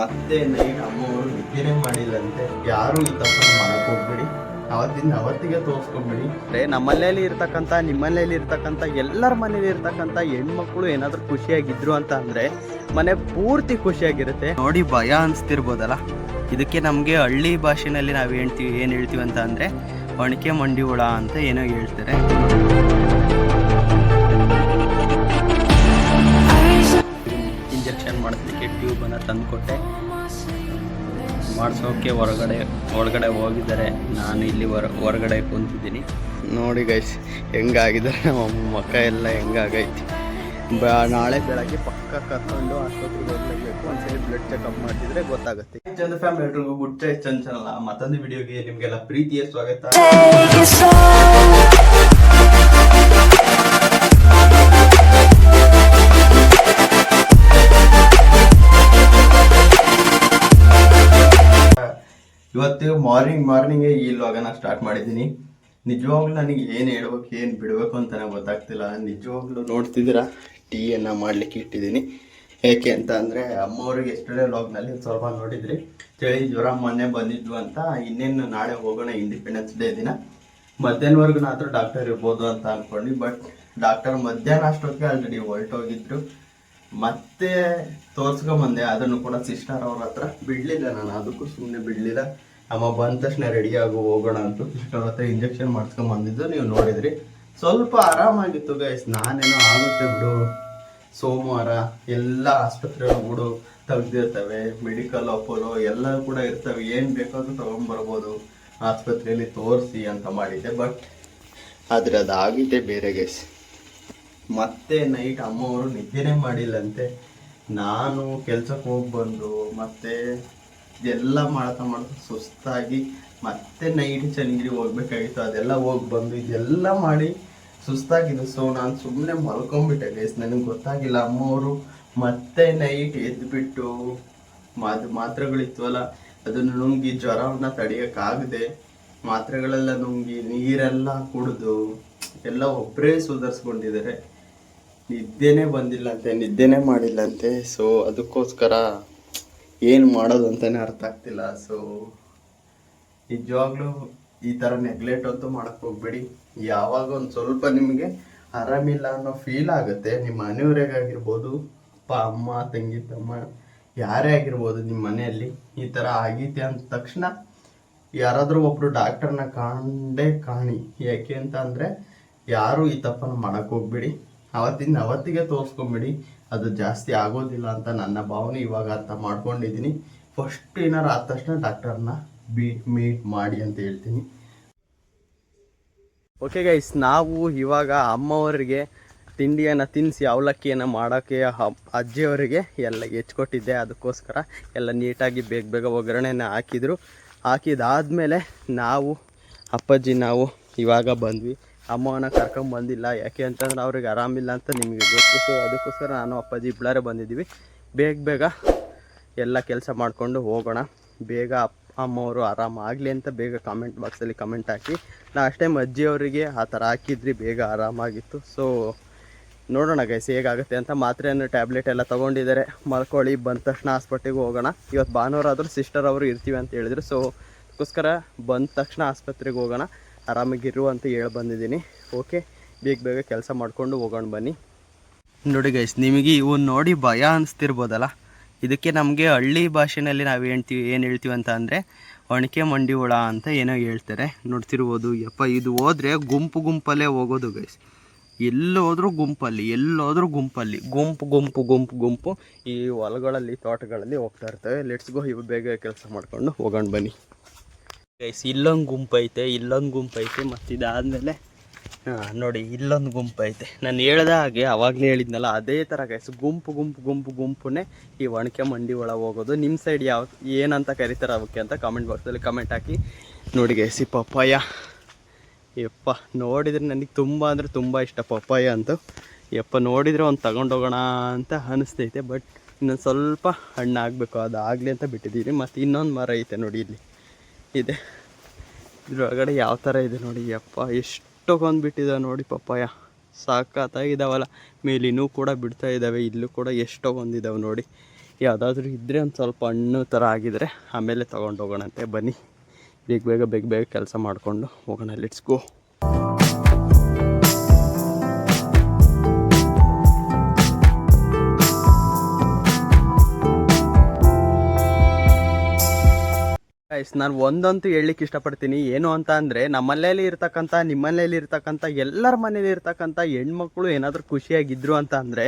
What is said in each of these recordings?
ಮತ್ತೆ ನೈಟ್ ಅಮ್ಮವರು ನಿದ್ದೆನೇ ಮಾಡಿಲ್ಲಂತೆ. ಯಾರು ಈ ತಪ್ಪನ್ನು ಮಾಡಕ್ ಹೋಗ್ಬೇಡಿ, ಅವತ್ತಿಂದ ಅವತ್ತಿಗೆ ತೋರಿಸ್ಕೊಂಬಿಡಿ. ನಮ್ಮನೇಲಿ ಇರ್ತಕ್ಕಂಥ ನಿಮ್ಮನೇಲಿ ಇರ್ತಕ್ಕಂಥ ಎಲ್ಲರ ಮನೇಲಿ ಇರ್ತಕ್ಕಂಥ ಹೆಣ್ಮಕ್ಳು ಏನಾದರೂ ಖುಷಿಯಾಗಿದ್ರು ಅಂತ ಅಂದರೆ ಮನೆ ಪೂರ್ತಿ ಖುಷಿಯಾಗಿರುತ್ತೆ. ನೋಡಿ ಭಯ ಅನಿಸ್ತಿರ್ಬೋದಲ್ಲ, ಇದಕ್ಕೆ ನಮಗೆ ಹಳ್ಳಿ ಭಾಷೆನಲ್ಲಿ ನಾವು ಏನು ಹೇಳ್ತೀವಿ ಅಂತ ಅಂದರೆ ಒಣಕೆ ಮಂಡಿ ಹುಳ ಅಂತ ಏನೋ ಹೇಳ್ತಾರೆ. ಇಂಜೆಕ್ಷನ್ ಮಾಡಿಸ್ಲಿಕ್ಕೆ ಟ್ಯೂಬನ್ನು ತಂದುಕೊಟ್ಟೆ, ಮಾಡಿಸೋಕೆ ಒಳಗಡೆ ಹೋಗಿದ್ದಾರೆ. ನಾನು ಇಲ್ಲಿ ಹೊರಗಡೆ ಕುಂತಿದ್ದೀನಿ. ನೋಡಿ ಗೈಸ್ ಹೆಂಗಾಗಿದ್ದಾರೆ ನಮ್ಮ ಮಕ್ಕ ಎಲ್ಲ ಹೆಂಗಾಗೈತಿ. ನಾಳೆ ಬೆಳಗ್ಗೆ ಪಕ್ಕ ಕರ್ಕೊಂಡು ಆಸ್ಪತ್ರೆಗೆ ಹೋಗ್ಲೇಬೇಕು. ಒಂದ್ಸರಿ ಬ್ಲಡ್ ಚೆಕಪ್ ಮಾಡಿದ್ರೆ ಗೊತ್ತಾಗುತ್ತೆ. ಚಂದ ಫ್ಯಾಮಿಲಿ ಎಲ್ರಿಗೂ ಗುಡ್ ಟೇಸ್ಟ್ ಚಾನಲ್ ಮತ್ತೊಂದು ವಿಡಿಯೋಗೆ ನಿಮಗೆಲ್ಲ ಪ್ರೀತಿಯ ಸ್ವಾಗತ. ಇವತ್ತು ಮಾರ್ನಿಂಗೇ ಈ ವ್ಲಾಗನ ಸ್ಟಾರ್ಟ್ ಮಾಡಿದ್ದೀನಿ. ನಿಜವಾಗ್ಲೂ ನನಗೆ ಏನು ಹೇಳ್ಬೇಕು ಏನು ಬಿಡಬೇಕು ಅಂತಲೇ ಗೊತ್ತಾಗ್ತಿಲ್ಲ. ನಿಜವಾಗ್ಲೂ ನೋಡ್ತಿದ್ದೀರಾ ಟೀಯನ್ನು ಮಾಡಲಿಕ್ಕೆ ಇಟ್ಟಿದ್ದೀನಿ. ಏಕೆ ಅಂತ ಅಂದರೆ ಅಮ್ಮವ್ರಿಗೆ ಎಸ್ಟರ್ಡೇ ವ್ಲಾಗ್ನಲ್ಲಿ ಸ್ವಲ್ಪ ನೋಡಿದ್ರಿ, ಚಳಿ ಜ್ವರ ಮೊನ್ನೆ ಬಂದಿದ್ವು ಅಂತ. ಇನ್ನೇನು ನಾಳೆ ಹೋಗೋಣ ಇಂಡಿಪೆಂಡೆನ್ಸ್ ಡೇ ದಿನ. ಮಧ್ಯಾಹ್ನವರೆಗೂ ಡಾಕ್ಟರ್ ಇರ್ಬೋದು ಅಂತ ಅಂದ್ಕೊಂಡು, ಬಟ್ ಡಾಕ್ಟರ್ ಮಧ್ಯಾಹ್ನ ಅಷ್ಟೊತ್ತಿಗೆ ಆಲ್ರೆಡಿ ಹೊರಟೋಗಿದ್ರು. ಮತ್ತೆ ತೋರ್ಸ್ಕೊಂಬಂದೆ, ಅದನ್ನು ಕೂಡ ಸಿಸ್ಟರ್ ಅವ್ರ ಹತ್ರ ಬಿಡಲಿಲ್ಲ. ನಾನು ಅದಕ್ಕೂ ಸುಮ್ಮನೆ ಬಿಡಲಿಲ್ಲ. ಅಮ್ಮ ಬಂದ ತಕ್ಷಣ ರೆಡಿಯಾಗಿ ಹೋಗೋಣ ಅಂತ ಸಿಸ್ಟರ್ ಹತ್ರ ಇಂಜೆಕ್ಷನ್ ಮಾಡಿಸ್ಕೊಂಬಂದಿದ್ದು ನೀವು ನೋಡಿದ್ರಿ. ಸ್ವಲ್ಪ ಆರಾಮಾಗಿತ್ತು ಗೈಸ್. ನಾನೇನೋ ಆಗುತ್ತೆ ಬಿಡು, ಸೋಮವಾರ ಎಲ್ಲ ಆಸ್ಪತ್ರೆಗಳು ತೆಗ್ದಿರ್ತವೆ, ಮೆಡಿಕಲ್ ಅಪೋಲೋ ಎಲ್ಲ ಕೂಡ ಇರ್ತವೆ, ಏನು ಬೇಕಾದ್ರೂ ತೊಗೊಂಡ್ಬರ್ಬೋದು ಆಸ್ಪತ್ರೆಯಲ್ಲಿ ತೋರಿಸಿ ಅಂತ ಮಾಡಿದ್ದೆ. ಬಟ್ ಆದರೆ ಅದಾಗಿದೆ ಬೇರೆ ಗೈಸ್. ಮತ್ತೆ ನೈಟ್ ಅಮ್ಮವರು ನಿದ್ದೆನೇ ಮಾಡಿಲ್ಲಂತೆ. ನಾನು ಕೆಲ್ಸಕ್ಕೆ ಹೋಗಿ ಬಂದು ಮತ್ತೆ ಇದೆಲ್ಲ ಮಾಡ್ತಾ ಸುಸ್ತಾಗಿ ಮತ್ತೆ ನೈಟ್ ಚನ್ನಗಿರಿ ಹೋಗ್ಬೇಕಾಗಿತ್ತು. ಅದೆಲ್ಲ ಹೋಗಿ ಬಂದು ಇದೆಲ್ಲ ಮಾಡಿ ಸುಸ್ತಾಗಿದ್ದು. ಸೊ ನಾನು ಸುಮ್ಮನೆ ಮಲ್ಕೊಂಡ್ಬಿಟ್ಟೆ ಗೈಸ್. ನನಗೆ ಗೊತ್ತಾಗಿಲ್ಲ. ಅಮ್ಮವರು ಮತ್ತೆ ನೈಟ್ ಎದ್ದುಬಿಟ್ಟು ಮಾತ್ರೆಗಳಿತ್ವಲ್ಲ ಅದನ್ನು ನುಂಗಿ ಜ್ವರವನ್ನು ತಡೆಯೋಕ್ಕಾಗದೆ ಮಾತ್ರೆಗಳೆಲ್ಲ ನುಂಗಿ ನೀರೆಲ್ಲ ಕುಡಿದು ಎಲ್ಲ ಒಬ್ಬರೇ ಸುಧಾರಿಸ್ಕೊಂಡಿದ್ದಾರೆ. ನಿದ್ದೆನೇ ನಿದ್ದೆನೇ ಮಾಡಿಲ್ಲಂತೆ. ಸೊ ಅದಕ್ಕೋಸ್ಕರ ಏನು ಮಾಡೋದು ಅಂತಲೇ ಅರ್ಥ ಆಗ್ತಿಲ್ಲ. ಸೊ ನಿಜವಾಗ್ಲೂ ಈ ಥರ ನೆಗ್ಲೆಕ್ಟ್ ಅಂತೂ ಮಾಡೋಕ್ಕೆ ಹೋಗ್ಬೇಡಿ. ಯಾವಾಗ ಒಂದು ಸ್ವಲ್ಪ ನಿಮಗೆ ಆರಾಮಿಲ್ಲ ಅನ್ನೋ ಫೀಲ್ ಆಗುತ್ತೆ, ನಿಮ್ಮ ಮನೆಯವರಿಗಾಗಿರ್ಬೋದು, ಅಪ್ಪ ಅಮ್ಮ ತಂಗಿ ತಮ್ಮ ಯಾರೇ ಆಗಿರ್ಬೋದು, ನಿಮ್ಮ ಮನೆಯಲ್ಲಿ ಈ ಥರ ಆಗೈತೆ ಅಂದ ತಕ್ಷಣ ಯಾರಾದರೂ ಒಬ್ಬರು ಡಾಕ್ಟರ್ನ ಕಾಣಿ. ಯಾಕೆ ಅಂತ ಅಂದರೆ ಯಾರೂ ಈ ತಪ್ಪನ್ನು ಮಾಡೋಕ್ಕೆ ಹೋಗ್ಬೇಡಿ. ಅವತ್ತಿಂದ ಅವತ್ತಿಗೆ ತೋರಿಸ್ಕೊಂಬಿಡಿ. ಅದು ಜಾಸ್ತಿ ಆಗೋದಿಲ್ಲ ಅಂತ ನನ್ನ ಭಾವನೆ ಇವಾಗ ಅರ್ಥ ಮಾಡ್ಕೊಂಡಿದ್ದೀನಿ. ಫಸ್ಟ್ ಏನಾರು ಆದ ತಕ್ಷಣ ಡಾಕ್ಟರ್ನ ಮೀಟ್ ಮಾಡಿ ಅಂತ ಹೇಳ್ತೀನಿ. ಓಕೆ ಗೈಸ್, ನಾವು ಇವಾಗ ಅಮ್ಮವರಿಗೆ ತಿಂಡಿಯನ್ನು ತಿನ್ನಿಸಿ ಅವಲಕ್ಕಿಯನ್ನು ಮಾಡೋಕ್ಕೆ ಅಜ್ಜಿಯವರಿಗೆ ಎಲ್ಲ ಹೆಚ್ಕೊಟ್ಟಿದ್ದೆ. ಅದಕ್ಕೋಸ್ಕರ ಎಲ್ಲ ನೀಟಾಗಿ ಬೇಗ ಒಗ್ಗರಣೆನ ಹಾಕಿದಾದ್ಮೇಲೆ ನಾವು ಅಪ್ಪಾಜಿ ನಾವು ಇವಾಗ ಬಂದ್ವಿ. ಅಮ್ಮನ ಕರ್ಕೊಂಬಂದಿಲ್ಲ, ಯಾಕೆ ಅಂತಂದ್ರೆ ಅವ್ರಿಗೆ ಆರಾಮಿಲ್ಲ ಅಂತ ನಿಮಗೆ ಗೊತ್ತು. ಸೊ ಅದಕ್ಕೋಸ್ಕರ ನಾನು ಅಪ್ಪಾಜಿ ಇಬ್ಬರೇ ಬಂದಿದ್ದೀವಿ. ಬೇಗ ಎಲ್ಲ ಕೆಲಸ ಮಾಡಿಕೊಂಡು ಹೋಗೋಣ. ಬೇಗ ಅಮ್ಮವರು ಆರಾಮಾಗಲಿ ಅಂತ ಬೇಗ ಕಾಮೆಂಟ್ ಬಾಕ್ಸಲ್ಲಿ ಕಮೆಂಟ್ ಹಾಕಿ. ಲಾಸ್ಟ್ ಟೈಮ್ ಅಜ್ಜಿಯವರಿಗೆ ಆ ಥರ ಹಾಕಿದ್ರಿ, ಬೇಗ ಆರಾಮಾಗಿತ್ತು. ಸೊ ನೋಡೋಣ ಗೈಸ್ ಹೇಗಾಗುತ್ತೆ ಅಂತ. ಮಾತ್ರೆಯನ್ನು ಟ್ಯಾಬ್ಲೆಟ್ ಎಲ್ಲ ತೊಗೊಂಡಿದ್ದಾರೆ. ಮಲ್ಕೊಳ್ಳಿ, ಬಂದ ತಕ್ಷಣ ಹಾಸ್ಪಿಟ್ಲಿಗೆ ಹೋಗೋಣ. ಇವತ್ತು ಭಾನುವಾರ ಆದರೂ ಸಿಸ್ಟರ್ ಅವರು ಇರ್ತೀವಿ ಅಂತ ಹೇಳಿದ್ರು. ಸೊ ಅದಕ್ಕೋಸ್ಕರ ಬಂದ ತಕ್ಷಣ ಆಸ್ಪತ್ರೆಗೆ ಹೋಗೋಣ, ಆರಾಮಾಗಿರು ಅಂತ ಹೇಳಿ ಬಂದಿದ್ದೀನಿ. ಓಕೆ, ಬೇಗ ಕೆಲಸ ಮಾಡಿಕೊಂಡು ಹೋಗೋಣ ಬನ್ನಿ. ನೋಡಿ ಗೈಸ್, ನಿಮಗೆ ಇವು ನೋಡಿ ಭಯ ಅನಿಸ್ತಿರ್ಬೋದಲ್ಲ, ಇದಕ್ಕೆ ನಮಗೆ ಹಳ್ಳಿ ಭಾಷೆನಲ್ಲಿ ನಾವು ಏನು ಹೇಳ್ತೀವಿ ಅಂತ ಅಂದರೆ ಒಣಕೆ ಮಂಡಿ ಹುಳ ಅಂತ ಏನೋ ಹೇಳ್ತಾರೆ. ನೋಡ್ತಿರ್ಬೋದು. ಇದು ಹೋದರೆ ಗುಂಪಲ್ಲೇ ಹೋಗೋದು ಗೈಸ್. ಎಲ್ಲೋದ್ರೂ ಗುಂಪಲ್ಲಿ ಗುಂಪು ಈ ಹೊಲಗಳಲ್ಲಿ ತೋಟಗಳಲ್ಲಿ ಹೋಗ್ತಾ ಇರ್ತವೆ. ಲೆಟ್ಸ್ ಗೋ, ಇವು ಬೇಗ ಕೆಲಸ ಮಾಡ್ಕೊಂಡು ಹೋಗೋಣ ಬನ್ನಿ ಗೈಸ್. ಇಲ್ಲೊಂದು ಗುಂಪು ಐತೆ ಮತ್ತು ಇದಾದಮೇಲೆ ನೋಡಿ ಇಲ್ಲೊಂದು ಗುಂಪು ಐತೆ. ನಾನು ಹೇಳ್ದ ಹಾಗೆ ಅವಾಗಲೇ ಹೇಳಿದ್ನಲ್ಲ, ಅದೇ ಥರ ಗೈಸ್ ಗುಂಪುನೇ ಈ ಒಣಕೆ ಮಂಡಿ ಹುಳ ಹೋಗೋದು. ನಿಮ್ಮ ಸೈಡ್ ಏನಂತ ಕರೀತಾರೆ ಅವಕ್ಕೆ ಅಂತ ಕಾಮೆಂಟ್ ಬಾಕ್ಸಲ್ಲಿ ಕಮೆಂಟ್ ಹಾಕಿ. ನೋಡಿ ಗೈಸ್, ಈ ಪಪ್ಪಾಯ ನೋಡಿದರೆ ನನಗೆ ತುಂಬ ಇಷ್ಟ ಪಪ್ಪಾಯ ಅಂತೂ. ನೋಡಿದರೆ ಒಂದು ತಗೊಂಡೋಗೋಣ ಅಂತ ಅನಿಸ್ತೈತೆ. ಬಟ್ ಇನ್ನೊಂದು ಸ್ವಲ್ಪ ಹಣ್ಣು ಆಗಬೇಕು, ಅದು ಆಗಲಿ ಅಂತ ಬಿಟ್ಟಿದ್ದೀನಿ. ಮತ್ತು ಇನ್ನೊಂದು ಮರ ಐತೆ ನೋಡಿ, ಇಲ್ಲಿ ಇದೆ. ಇದ್ರೊಳಗಡೆ ಯಾವ ಥರ ಇದೆ ನೋಡಿ. ಎಷ್ಟೊಂದು ನೋಡಿ ಪಪ್ಪಾಯ, ಸಾಕಾಗಿದ್ದಾವಲ್ಲ. ಮೇಲಿನೂ ಕೂಡ ಬಿಡ್ತಾ ಇದ್ದಾವೆ, ಇಲ್ಲೂ ಕೂಡ ಎಷ್ಟೊಂದಿದ್ದಾವೆ ನೋಡಿ. ಯಾವುದಾದ್ರೂ ಇದ್ದರೆ ಒಂದು ಸ್ವಲ್ಪ ಹಣ್ಣು ಥರ ಆಗಿದರೆ ಆಮೇಲೆ ತೊಗೊಂಡು ಹೋಗೋಣಂತೆ. ಬನ್ನಿ ಬೇಗ ಬೇಗ ಕೆಲಸ ಮಾಡಿಕೊಂಡು ಹೋಗೋಣ. Let's go. ನಾನು ಒಂದಂತೂ ಹೇಳಲಿಕ್ಕೆ ಇಷ್ಟಪಡ್ತೀನಿ, ಏನು ಅಂತ ಅಂದರೆ ನಮ್ಮ ಮನೆಯಲ್ಲಿ ಇರ್ತಕ್ಕಂಥ, ನಿಮ್ಮ ಮನೆಯಲ್ಲಿ ಇರ್ತಕ್ಕಂಥ, ಎಲ್ಲರ ಮನೇಲಿ ಇರ್ತಕ್ಕಂಥ ಹೆಣ್ಮಕ್ಳು ಏನಾದರೂ ಖುಷಿಯಾಗಿದ್ದರು ಅಂತ ಅಂದರೆ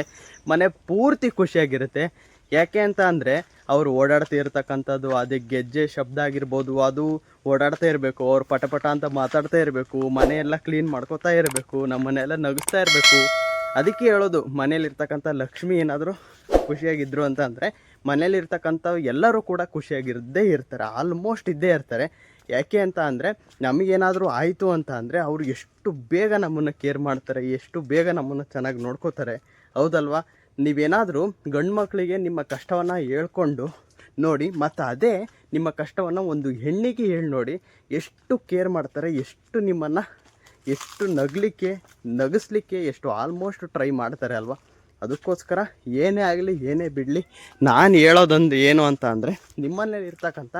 ಮನೆ ಪೂರ್ತಿ ಖುಷಿಯಾಗಿರುತ್ತೆ. ಯಾಕೆ ಅಂತ ಅಂದರೆ ಅವರು ಓಡಾಡ್ತಾ ಇರ್ತಕ್ಕಂಥದ್ದು, ಅದೇ ಗೆಜ್ಜೆ ಶಬ್ದ ಆಗಿರ್ಬೋದು, ಅದು ಓಡಾಡ್ತಾ ಇರಬೇಕು, ಅವ್ರು ಪಟ ಅಂತ ಮಾತಾಡ್ತಾ ಇರಬೇಕು, ಮನೆಯೆಲ್ಲ ಕ್ಲೀನ್ ಮಾಡ್ಕೋತಾ ಇರಬೇಕು, ನಮ್ಮ ಮನೆಯೆಲ್ಲ ನಗಿಸ್ತಾ ಇರಬೇಕು. ಅದಕ್ಕೆ ಹೇಳೋದು, ಮನೇಲಿರ್ತಕ್ಕಂಥ ಲಕ್ಷ್ಮಿ ಏನಾದರೂ ಖುಷಿಯಾಗಿದ್ದರು ಅಂತ ಅಂದರೆ ಮನೇಲಿರ್ತಕ್ಕಂಥ ಎಲ್ಲರೂ ಕೂಡ ಖುಷಿಯಾಗಿರದೇ ಇರ್ತಾರೆ, ಆಲ್ಮೋಸ್ಟ್ ಇದ್ದೇ ಇರ್ತಾರೆ. ಯಾಕೆ ಅಂತ ಅಂದರೆ ನಮಗೇನಾದರೂ ಆಯಿತು ಅಂತ ಅಂದರೆ ಅವರು ಎಷ್ಟು ಬೇಗ ನಮ್ಮನ್ನು ಕೇರ್ ಮಾಡ್ತಾರೆ, ಎಷ್ಟು ಬೇಗ ನಮ್ಮನ್ನು ಚೆನ್ನಾಗಿ ನೋಡ್ಕೋತಾರೆ, ಹೌದಲ್ವಾ? ನೀವೇನಾದರೂ ಗಂಡು ಮಕ್ಕಳಿಗೆ ನಿಮ್ಮ ಕಷ್ಟವನ್ನು ಹೇಳ್ಕೊಂಡು ನೋಡಿ, ಮತ್ತು ಅದೇ ನಿಮ್ಮ ಕಷ್ಟವನ್ನು ಒಂದು ಹೆಣ್ಣಿಗೆ ಹೇಳಿ ನೋಡಿ, ಎಷ್ಟು ಕೇರ್ ಮಾಡ್ತಾರೆ, ಎಷ್ಟು ನಿಮ್ಮನ್ನು ಎಷ್ಟು ನಗಿಸ್ಲಿಕ್ಕೆ ಎಷ್ಟು ಆಲ್ಮೋಸ್ಟ್ ಟ್ರೈ ಮಾಡ್ತಾರೆ ಅಲ್ವಾ? ಅದಕ್ಕೋಸ್ಕರ ಏನೇ ಆಗಲಿ ಏನೇ ಬಿಡಲಿ, ನಾನು ಹೇಳೋದೊಂದು ಏನು ಅಂತ ಅಂದರೆ ನಿಮ್ಮನೇಲಿ ಇರ್ತಕ್ಕಂಥ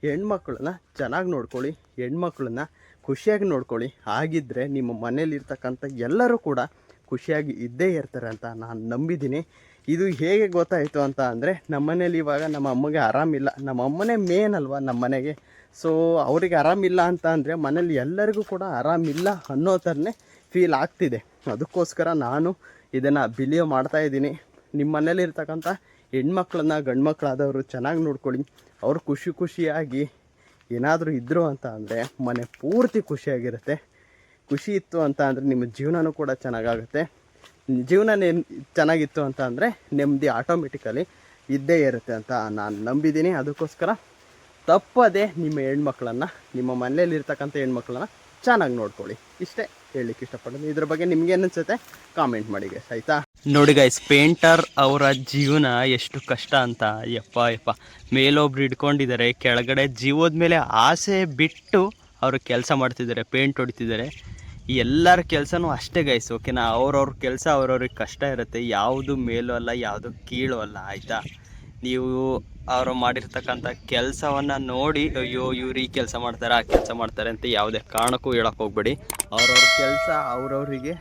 ಹೆಣ್ಮಕ್ಳನ್ನ ಚೆನ್ನಾಗಿ ನೋಡ್ಕೊಳ್ಳಿ, ಹೆಣ್ಮಕ್ಳನ್ನ ಖುಷಿಯಾಗಿ ನೋಡ್ಕೊಳ್ಳಿ. ಆಗಿದ್ದರೆ ನಿಮ್ಮ ಮನೇಲಿರ್ತಕ್ಕಂಥ ಎಲ್ಲರೂ ಕೂಡ ಖುಷಿಯಾಗಿ ಇದ್ದೇ ಇರ್ತಾರೆ ಅಂತ ನಾನು ನಂಬಿದ್ದೀನಿ. ಇದು ಹೇಗೆ ಗೊತ್ತಾಯಿತು ಅಂತ ಅಂದರೆ ನಮ್ಮ ಮನೇಲಿ ಇವಾಗ ನಮ್ಮ ಅಮ್ಮಗೆ ಆರಾಮಿಲ್ಲ, ನಮ್ಮ ಅಮ್ಮನೇ ಮೇನ್ ಅಲ್ವಾ ನಮ್ಮ ಮನೆಗೆ. ಸೊ ಅವರಿಗೆ ಆರಾಮಿಲ್ಲ ಅಂತ ಅಂದರೆ ಮನೇಲಿ ಎಲ್ಲರಿಗೂ ಕೂಡ ಆರಾಮಿಲ್ಲ ಅನ್ನೋ ಥರನೇ ಫೀಲ್ ಆಗ್ತಿದೆ. ಅದಕ್ಕೋಸ್ಕರ ನಾನು ಇದನ್ನು ಬಿಲೀವ್ ಮಾಡ್ತಾಯಿದ್ದೀನಿ. ನಿಮ್ಮ ಮನೇಲಿ ಇರ್ತಕ್ಕಂಥ ಹೆಣ್ಮಕ್ಳನ್ನ, ಗಂಡು ಮಕ್ಕಳಾದವರು ಚೆನ್ನಾಗಿ ನೋಡ್ಕೊಳ್ಳಿ. ಅವರು ಖುಷಿಯಾಗಿ ಏನಾದರೂ ಇದ್ದರು ಅಂತ ಅಂದರೆ ಮನೆ ಪೂರ್ತಿ ಖುಷಿಯಾಗಿರುತ್ತೆ. ಖುಷಿ ಇತ್ತು ಅಂತ ಅಂದರೆ ನಿಮ್ಮ ಜೀವನವೂ ಕೂಡ ಚೆನ್ನಾಗಾಗುತ್ತೆ. ಜೀವನ ಚೆನ್ನಾಗಿತ್ತು ಅಂತ ಅಂದರೆ ನೆಮ್ಮದಿ ಆಟೋಮೆಟಿಕಲಿ ಇದ್ದೇ ಇರುತ್ತೆ ಅಂತ ನಾನು ನಂಬಿದ್ದೀನಿ. ಅದಕ್ಕೋಸ್ಕರ ತಪ್ಪದೆ ನಿಮ್ಮ ಹೆಣ್ಮಕ್ಳನ್ನು, ನಿಮ್ಮ ಮನೇಲಿರ್ತಕ್ಕಂಥ ಹೆಣ್ಮಕ್ಳನ್ನ ಚೆನ್ನಾಗಿ ನೋಡ್ಕೊಳ್ಳಿ. ಇಷ್ಟೇ ಹೇಳಲಿಕ್ಕೆ ಇಷ್ಟಪಡೋದು. ಇದ್ರ ಬಗ್ಗೆ ನಿಮ್ಗೆ ಏನು ಅನ್ಸುತ್ತೆ ಕಾಮೆಂಟ್ ಮಾಡಿ ಗೈಸ್, ಆಯಿತಾ? ನೋಡಿ ಗೈಸ್, ಪೇಂಟರ್ ಅವರ ಜೀವನ ಎಷ್ಟು ಕಷ್ಟ ಅಂತ. ಯಪ್ಪ ಮೇಲೊಬ್ರು ಹಿಡ್ಕೊಂಡಿದ್ದಾರೆ, ಕೆಳಗಡೆ ಜೀವದ ಮೇಲೆ ಆಸೆ ಬಿಟ್ಟು ಅವರು ಕೆಲಸ ಮಾಡ್ತಿದ್ದಾರೆ, ಪೇಂಟ್ ಹೊಡಿತಿದ್ದಾರೆ. ಎಲ್ಲರ ಕೆಲಸನೂ ಅಷ್ಟೇ ಗೈಸ್, ಓಕೆನಾ? ಅವ್ರವ್ರ ಕೆಲಸ ಅವ್ರವ್ರಿಗೆ ಕಷ್ಟ ಇರುತ್ತೆ, ಯಾವುದು ಮೇಲೂ ಅಲ್ಲ, ಯಾವುದು ಕೀಳು ಅಲ್ಲ, ಆಯಿತಾ? ನೀವು ಅವರು ಮಾಡಿರ್ತಕ್ಕಂಥ ಕೆಲಸವನ್ನು ನೋಡಿ ಅಯ್ಯೋ ಇವ್ರು ಈ ಕೆಲಸ ಮಾಡ್ತಾರೆ, ಆ ಕೆಲಸ ಮಾಡ್ತಾರೆ ಅಂತ ಯಾವುದೇ ಕಾರಣಕ್ಕೂ ಹೇಳೋಕ್ಕೆ ಹೋಗ್ಬೇಡಿ. ಅವ್ರವ್ರ ಕೆಲಸ ಅವ್ರವ್ರಿಗೆ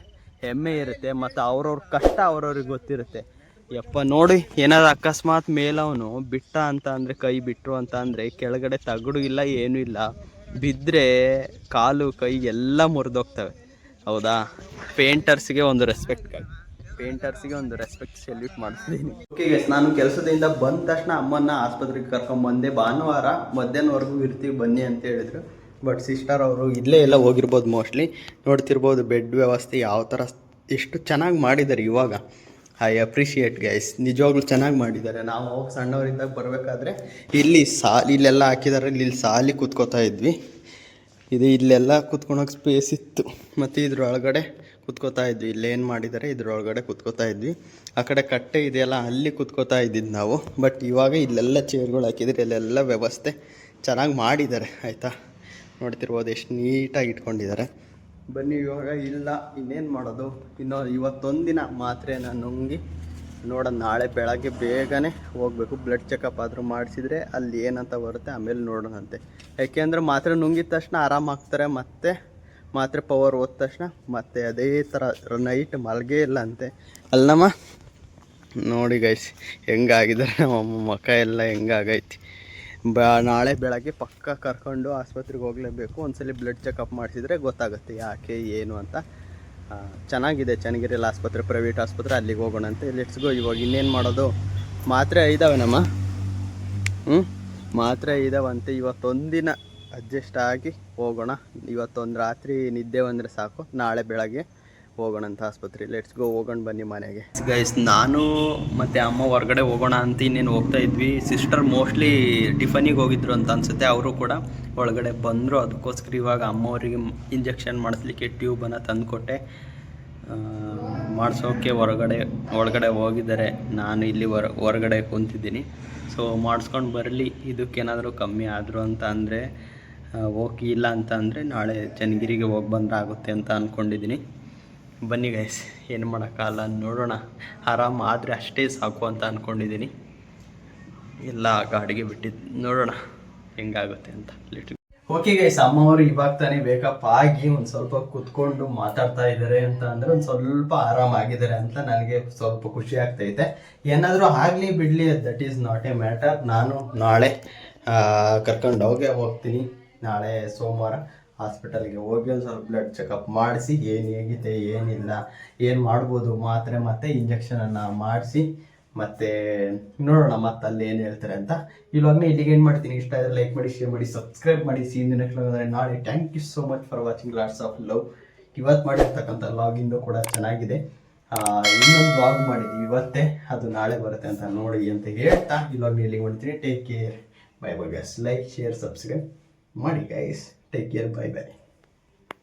ಹೆಮ್ಮೆ ಇರುತ್ತೆ, ಮತ್ತು ಅವ್ರವ್ರ ಕಷ್ಟ ಅವ್ರವ್ರಿಗೆ ಗೊತ್ತಿರುತ್ತೆ. ಯಪ್ಪ ನೋಡಿ, ಏನಾದ್ರು ಅಕಸ್ಮಾತ್ ಮೇಲವನು ಬಿಟ್ಟ ಅಂತ ಅಂದರೆ, ಕೈ ಬಿಟ್ಟರು ಅಂತ ಅಂದರೆ ಕೆಳಗಡೆ ತಗಡು ಇಲ್ಲ, ಏನೂ ಇಲ್ಲ, ಬಿದ್ದರೆ ಕಾಲು ಕೈ ಎಲ್ಲ ಮುರಿದೋಗ್ತವೆ, ಹೌದಾ? ಪೇಂಟರ್ಸ್ಗೆ ಒಂದು ರೆಸ್ಪೆಕ್ಟ್ ಸೆಲ್ಯೂಟ್ ಮಾಡ್ತಿದ್ದೀನಿ. ಓಕೆ ಗೈಸ್, ನಾನು ಕೆಲಸದಿಂದ ಬಂದ ತಕ್ಷಣ ಅಮ್ಮನ್ನ ಆಸ್ಪತ್ರೆಗೆ ಕರ್ಕೊಂಬಂದೆ. ಭಾನುವಾರ ಮಧ್ಯಾಹ್ನವರೆಗೂ ಇರ್ತೀವಿ ಬನ್ನಿ ಅಂತ ಹೇಳಿದರು. ಬಟ್ ಸಿಸ್ಟರ್ ಅವರು ಇಲ್ಲೇ ಎಲ್ಲ ಹೋಗಿರ್ಬೋದು ಮೋಸ್ಟ್ಲಿ. ನೋಡ್ತಿರ್ಬೋದು ಬೆಡ್ ವ್ಯವಸ್ಥೆ ಯಾವ ಥರ ಎಷ್ಟು ಚೆನ್ನಾಗಿ ಮಾಡಿದ್ದಾರೆ ಇವಾಗ. ಐ ಅಪ್ರಿಷಿಯೇಟ್ ಗೈಸ್, ನಿಜವಾಗ್ಲೂ ಚೆನ್ನಾಗಿ ಮಾಡಿದ್ದಾರೆ. ನಾವು ಹೋಗಿ ಸಣ್ಣವರಿದ್ದಾಗ ಬರಬೇಕಾದ್ರೆ ಇಲ್ಲೆಲ್ಲ ಹಾಕಿದ್ದಾರೆ, ಇಲ್ಲಿ ಸಾಲಿ ಕೂತ್ಕೋತಾ ಇದ್ವಿ. ಇಲ್ಲೆಲ್ಲ ಕೂತ್ಕೊಳಕ್ಕೆ ಸ್ಪೇಸ್ ಇತ್ತು, ಮತ್ತು ಇದ್ರೊಳಗಡೆ ಕೂತ್ಕೋತಾ ಇದ್ವಿ. ಇಲ್ಲೇನು ಮಾಡಿದ್ದಾರೆ ಇದ್ರೊಳಗಡೆ ಕೂತ್ಕೋತಾ ಇದ್ವಿ. ಆ ಕಡೆ ಕಟ್ಟೆ ಇದೆಯಲ್ಲ, ಅಲ್ಲಿ ಕೂತ್ಕೋತಾ ಇದ್ದಿದ್ದು ನಾವು. ಬಟ್ ಇವಾಗ ಇಲ್ಲೆಲ್ಲ ಚೇರ್ಗಳು ಹಾಕಿದ್ರೆ, ಇಲ್ಲೆಲ್ಲ ವ್ಯವಸ್ಥೆ ಚೆನ್ನಾಗಿ ಮಾಡಿದ್ದಾರೆ, ಆಯಿತಾ? ನೋಡ್ತಿರ್ಬೋದು ಎಷ್ಟು ನೀಟಾಗಿ ಇಟ್ಕೊಂಡಿದ್ದಾರೆ. ಬನ್ನಿ, ಇವಾಗ ಇಲ್ಲ ಇನ್ನೇನು ಮಾಡೋದು, ಇವತ್ತೊಂದು ದಿನ ಮಾತ್ರೆನ ನುಂಗಿ ನೋಡೋಣ. ನಾಳೆ ಬೆಳಗ್ಗೆ ಬೇಗನೆ ಹೋಗಬೇಕು, ಬ್ಲಡ್ ಚೆಕಪ್ ಆದರೂ ಮಾಡಿಸಿದ್ರೆ ಅಲ್ಲಿ ಏನಂತ ಬರುತ್ತೆ ಆಮೇಲೆ ನೋಡೋಣಂತೆ. ಯಾಕೆಂದರೆ ಮಾತ್ರೆ ನುಂಗಿದ ತಕ್ಷಣ ಆರಾಮಾಗ್ತಾರೆ, ಮತ್ತು ಮಾತ್ರೆ ಪವರ್ ಹೋದ ತಕ್ಷಣ ಮತ್ತೆ ಅದೇ ಥರ ನೈಟ್ ಮಲಗೇ ಇಲ್ಲ ಅಂತೆ ಅಲ್ಲಮ್ಮ. ನೋಡಿ ಗೈಸ್ ಹೆಂಗಾಗಿದ್ದಾರೆ ನಮ್ಮಮ್ಮ, ಮುಖ ಎಲ್ಲ ಹೆಂಗಾಗೈತಿ. ನಾಳೆ ಬೆಳಗ್ಗೆ ಪಕ್ಕ ಕರ್ಕೊಂಡು ಆಸ್ಪತ್ರೆಗೆ ಹೋಗಲೇಬೇಕು. ಒಂದ್ಸಲಿ ಬ್ಲಡ್ ಚೆಕಪ್ ಮಾಡಿಸಿದ್ರೆ ಗೊತ್ತಾಗುತ್ತೆ ಯಾಕೆ ಏನು ಅಂತ. ಚೆನ್ನಾಗಿದೆ ಚನ್ನಗಿರಿಯಲ್ಲಿ ಆಸ್ಪತ್ರೆ, ಪ್ರೈವೇಟ್ ಆಸ್ಪತ್ರೆ, ಅಲ್ಲಿಗೆ ಹೋಗೋಣಂತೆ. Let's go. ಇವಾಗ ಇನ್ನೇನು ಮಾಡೋದು, ಮಾತ್ರೆ ಇದ್ದಾವೆ ಮಾತ್ರೆ ಇದ್ದಾವಂತೆ. ಇವತ್ತೊಂದಿನ ಅಡ್ಜಸ್ಟ್ ಆಗಿ ಹೋಗೋಣ. ಇವತ್ತೊಂದು ರಾತ್ರಿ ನಿದ್ದೆ ಬಂದರೆ ಸಾಕು, ನಾಳೆ ಬೆಳಗ್ಗೆ ಹೋಗೋಣಂತ ಆಸ್ಪತ್ರೆ. ಲೆಟ್ಸ್ ಗೋ, ಹೋಗೋಣ ಬನ್ನಿ ಮನೆಗೆ. ಗೈಸ್, ನಾನು ಮತ್ತು ಅಮ್ಮ ಹೊರಗಡೆ ಹೋಗೋಣ ಅಂತ ಇನ್ನೇನು ಹೋಗ್ತಾ ಇದ್ವಿ. ಸಿಸ್ಟರ್ ಮೋಸ್ಟ್ಲಿ ಟಿಫನಿಗೆ ಹೋಗಿದ್ರು ಅಂತ ಅನಿಸುತ್ತೆ, ಅವರು ಕೂಡ ಒಳಗಡೆ ಬಂದರು. ಅದಕ್ಕೋಸ್ಕರ ಇವಾಗ ಅಮ್ಮವರಿಗೆ ಇಂಜೆಕ್ಷನ್ ಮಾಡಿಸ್ಲಿಕ್ಕೆ ಟ್ಯೂಬನ್ನು ತಂದುಕೊಟ್ಟೆ, ಮಾಡಿಸೋಕ್ಕೆ ಒಳಗಡೆ ಹೋಗಿದ್ದಾರೆ. ನಾನು ಇಲ್ಲಿ ಹೊರಗಡೆ ಕುಂತಿದ್ದೀನಿ. ಸೊ ಮಾಡಿಸ್ಕೊಂಡು ಬರಲಿ, ಇದಕ್ಕೇನಾದರೂ ಕಮ್ಮಿ ಆದರು ಅಂತ ಅಂದರೆ ಓಕೆ, ಇಲ್ಲ ಅಂತ ಅಂದರೆ ನಾಳೆ ಚನ್ನಗಿರಿಗೆ ಹೋಗಿ ಬಂದರೆ ಆಗುತ್ತೆ ಅಂತ ಅಂದ್ಕೊಂಡಿದ್ದೀನಿ. ಬನ್ನಿ ಗೈಸ್, ಏನು ಮಾಡೋಕ್ಕಾಗಲ್ಲ, ನೋಡೋಣ. ಆರಾಮ ಆದರೆ ಅಷ್ಟೇ ಸಾಕು ಅಂತ ಅಂದ್ಕೊಂಡಿದ್ದೀನಿ. ಎಲ್ಲ ಗಾಡಿಗೆ ಬಿಟ್ಟಿದ್ದು, ನೋಡೋಣ ಹೆಂಗಾಗುತ್ತೆ ಅಂತ. ಓಕೆ ಗೈಸ್, ಅಮ್ಮವರು ಇವಾಗ ತಾನೇ ಬೇಕಪ್ ಆಗಿ ಒಂದು ಸ್ವಲ್ಪ ಕುತ್ಕೊಂಡು ಮಾತಾಡ್ತಾ ಇದ್ದಾರೆ ಅಂತ ಅಂದರೆ ಒಂದು ಸ್ವಲ್ಪ ಆರಾಮಾಗಿದ್ದಾರೆ ಅಂತ ನನಗೆ ಸ್ವಲ್ಪ ಖುಷಿ ಆಗ್ತೈತೆ. ಏನಾದರೂ ಆಗಲಿ ಬಿಡಲಿ, that is not A matter. ನಾನು ನಾಳೆ ಕರ್ಕೊಂಡು ಹೋಗ್ತೀನಿ. ನಾಳೆ ಸೋಮವಾರ ಹಾಸ್ಪಿಟಲ್ಗೆ ಹೋಗಿ ಒಂದು ಸ್ವಲ್ಪ ಬ್ಲಡ್ ಚೆಕಪ್ ಮಾಡಿಸಿ ಏನು ಹೇಗಿದೆ ಏನಿಲ್ಲ, ಏನು ಮಾಡ್ಬೋದು, ಮಾತ್ರೆ ಮತ್ತು ಇಂಜೆಕ್ಷನನ್ನು ಮಾಡಿಸಿ ಮತ್ತೆ ನೋಡೋಣ ಮತ್ತೆ ಅಲ್ಲಿ ಏನು ಹೇಳ್ತಾರೆ ಅಂತ. ಇವಾಗನೇ ಇಲ್ಲಿಗೆ ಏನು ಮಾಡ್ತೀನಿ, ಇಷ್ಟ ಆದರೆ ಲೈಕ್ ಮಾಡಿ, ಶೇರ್ ಮಾಡಿ, ಸಬ್ಸ್ಕ್ರೈಬ್ ಮಾಡಿ. ಸೀನ್ ನೆಕ್ಸ್ಟ್ ನಾಳೆ. Thank you so much for watching. Lots of love. ಇವತ್ತು ಮಾಡಿರ್ತಕ್ಕಂಥ ಲಾಗಿಂದು ಕೂಡ ಚೆನ್ನಾಗಿದೆ. ಇನ್ನೊಂದು ವ್ಲಾಗ್ ಮಾಡಿದ್ವಿ ಇವತ್ತೇ, ಅದು ನಾಳೆ ಬರುತ್ತೆ ಅಂತ ನೋಡಿ ಅಂತ ಹೇಳ್ತಾ ಇವಾಗನೇ ಇಲ್ಲಿಗೆ ಮಾಡ್ತೀನಿ. Take care, bye bye guys. Like, share, subscribe ಮಾಡಿ guys. Take care, bye by.